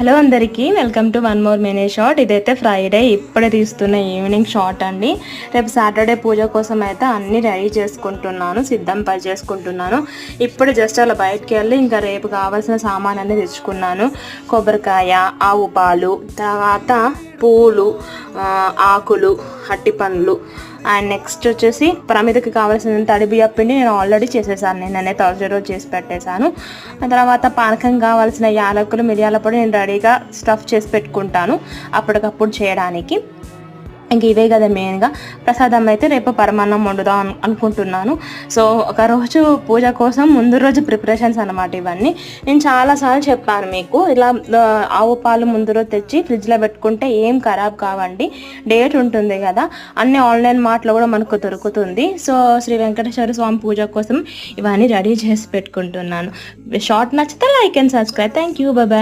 Hello అందరికీ welcome to one more mini shot. ఇదైతే Friday ఇప్పుడే తీస్తున్న ఈవినింగ్ షాట్ అండి. రేపు సాటర్డే పూజ కోసం అయితే అన్నీ రెడీ చేసుకుంటున్నాను, చేసుకుంటున్నాను. ఇప్పుడు జస్ట్ అలా బయటకు వెళ్ళి ఇంకా రేపు కావాల్సిన సామాన్ అన్నీ తెచ్చుకున్నాను. కొబ్బరికాయ, ఆవు పాలు, తర్వాత పూలు, ఆకులు, అట్టి పండ్లు, అండ్ నెక్స్ట్ వచ్చేసి ప్రమిదకి కావాల్సిన తడి బియ్యం పిండి నేను ఆల్రెడీ చేసేసాను. నేనే థర్స్డే రోజు చేసి పెట్టేశాను. తర్వాత పానకం కావాల్సిన యాలకులు, మిరియాల పొడి నేను రెడీగా స్టఫ్ చేసి పెట్టుకుంటాను అప్పటికప్పుడు చేయడానికి. ఇంక ఇవే కదా మెయిన్గా. ప్రసాదం అయితే రేపు పరమాన్నం వండుదాం అనుకుంటున్నాను. సో ఒకరోజు పూజ కోసం ముందు రోజు ప్రిపరేషన్స్ అనమాట ఇవన్నీ. నేను చాలాసార్లు చెప్పాను మీకు, ఇలా ఆవు పాలు ముందు రోజు తెచ్చి ఫ్రిడ్జ్లో పెట్టుకుంటే ఏం ఖరాబ్ కావండి, డేట్ ఉంటుంది కదా. అన్నీ ఆన్లైన్ మార్ట్లో కూడా మనకు దొరుకుతుంది. సో శ్రీ వెంకటేశ్వర స్వామి పూజ కోసం ఇవన్నీ రెడీ చేసి పెట్టుకుంటున్నాను. షార్ట్ నచ్చితే like and subscribe. Thank you, bye.